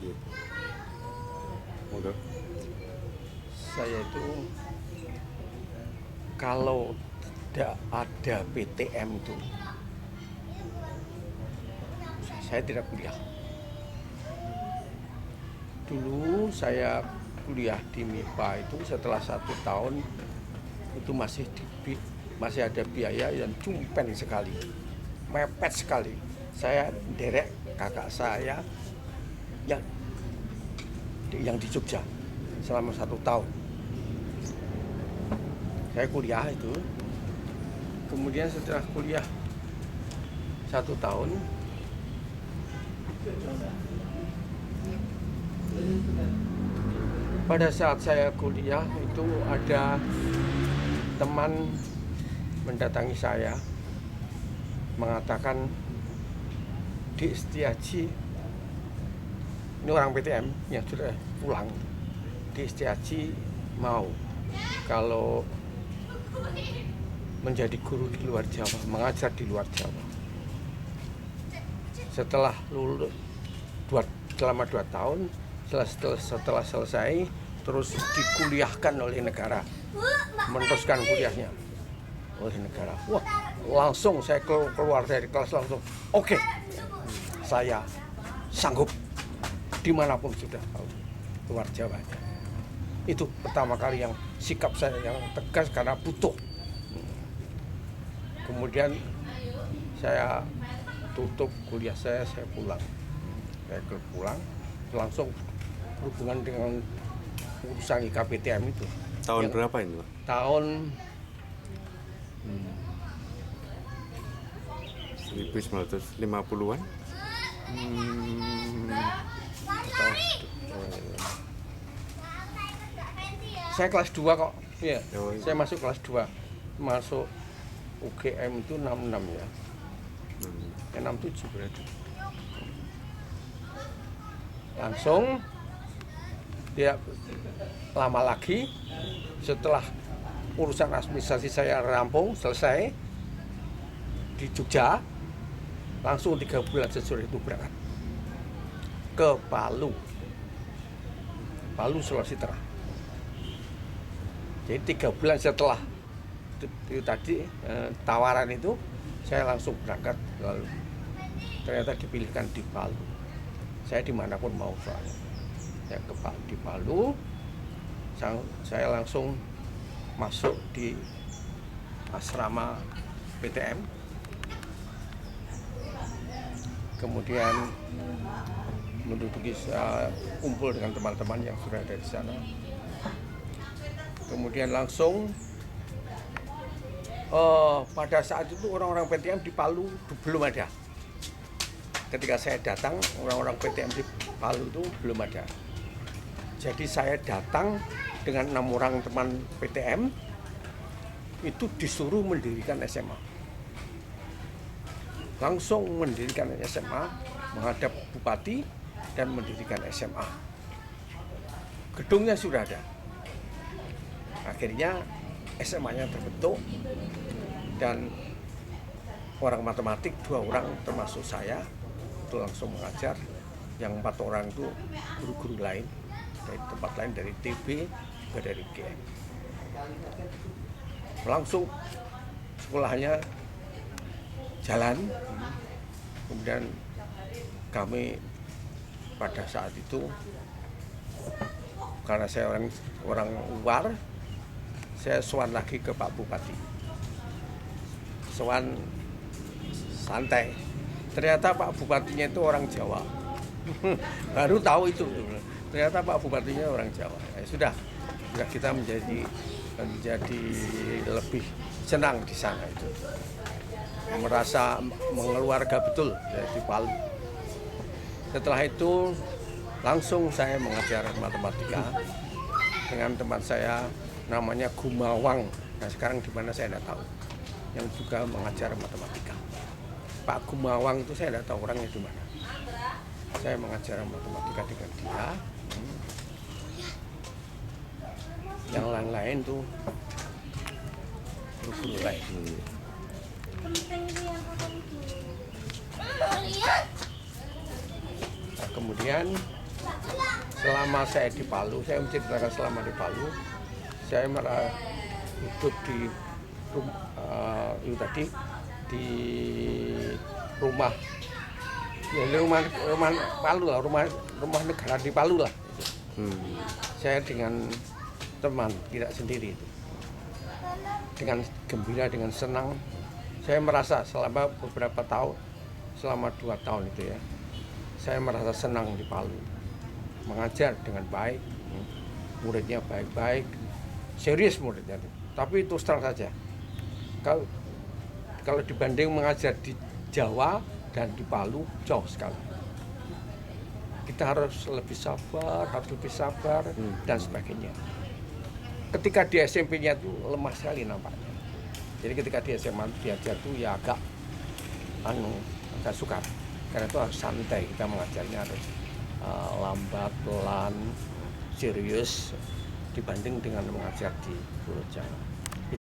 gitu. Monggo. Saya itu kalau tidak ada PTM itu saya tidak kuliah. Dulu saya kuliah di MIPA itu setelah 1 tahun itu masih ada biaya yang cumpen sekali, mepet sekali. Saya derek kakak saya yang di Jogja selama 1 tahun. Saya kuliah itu, kemudian setelah kuliah 1 tahun, pada saat saya kuliah itu ada teman mendatangi saya mengatakan, Dik Setiaji, ini orang PTM yang sudah pulang, Dik Setiaji mau kalau menjadi guru di luar Jawa, mengajar di luar Jawa. Setelah lulus selama 2 tahun, setelah selesai, terus dikuliahkan oleh negara, meneruskan kuliahnya oleh negara. Wah, langsung saya keluar dari kelas langsung, oke, saya sanggup dimanapun sudah luar Jawa. Itu pertama kali yang sikap saya yang tegas karena butuh. Kemudian saya tutup kuliah saya pulang. Saya pulang langsung berhubungan dengan urusan IKPTM itu. Tahun berapa ini, Pak? Tahun 1950-an? Saya kelas 2 kok. Ya, Oh, iya. saya masuk kelas 2. Masuk UGM itu 66 ya. 67 berarti. Langsung tidak lama lagi setelah urusan administrasi saya rampung selesai di Jogja, langsung 3 bulan sesudah itu berangkat ke Palu, Sulawesi Tengah. Jadi 3 bulan setelah itu tadi tawaran itu, saya langsung berangkat. Lalu ternyata dipilihkan di Palu. Saya dimanapun mau soalnya. Saya di Palu, saya langsung masuk di asrama PTM. Kemudian menduduki kumpul dengan teman-teman yang sudah ada di sana. Kemudian langsung pada saat itu orang-orang PTM di Palu belum ada. Ketika saya datang, orang-orang PTM di Palu itu belum ada. Jadi saya datang dengan 6 orang teman PTM, itu disuruh mendirikan SMA. Langsung mendirikan SMA, menghadap bupati dan mendirikan SMA. Gedungnya sudah ada. Akhirnya SMA-nya terbentuk dan orang matematik 2 orang termasuk saya itu langsung mengajar. Yang 4 orang itu guru-guru lain dari tempat lain, dari TB juga dari GM. Langsung sekolahnya jalan. Kemudian kami pada saat itu, karena saya orang luar, saya sowan lagi ke Pak Bupati. Sowan santai. Ternyata Pak Bupatinya itu orang Jawa. Baru tahu itu. Ternyata Pak Bupatinya orang Jawa. Ya, sudah kita menjadi lebih senang di sana itu. Merasa mengeluarga betul di Palu. Setelah itu langsung saya mengajar matematika dengan teman saya namanya Gumawang. Nah, sekarang di mana saya tidak tahu. Yang juga mengajar matematika. Pak Gumawang itu saya tidak tahu orangnya di mana. Saya mengajar matematika dengan dia. Yang lain-lain tuh guru-guru lain. Nah, kemudian Selama saya di Palu, saya menceritakan selama di Palu, saya hidup di itu tadi di rumah, ya rumah Palu lah, rumah negara di Palu lah. Saya dengan teman, tidak sendiri itu. Dengan gembira, dengan senang, saya merasa selama beberapa tahun, selama 2 tahun itu ya, saya merasa senang di Palu, mengajar dengan baik, muridnya baik-baik, serius muridnya. Tapi itu terang saja, kalau dibanding mengajar di Jawa dan di Palu, jauh sekali. Kita harus lebih sabar, dan sebagainya. Ketika di SMP-nya itu lemah sekali nampaknya. Jadi ketika di SMA diajar itu ya agak sukar. Karena itu harus santai, kita mengajarnya harus lambat, pelan, serius dibanding dengan mengajar di Pulau Jawa.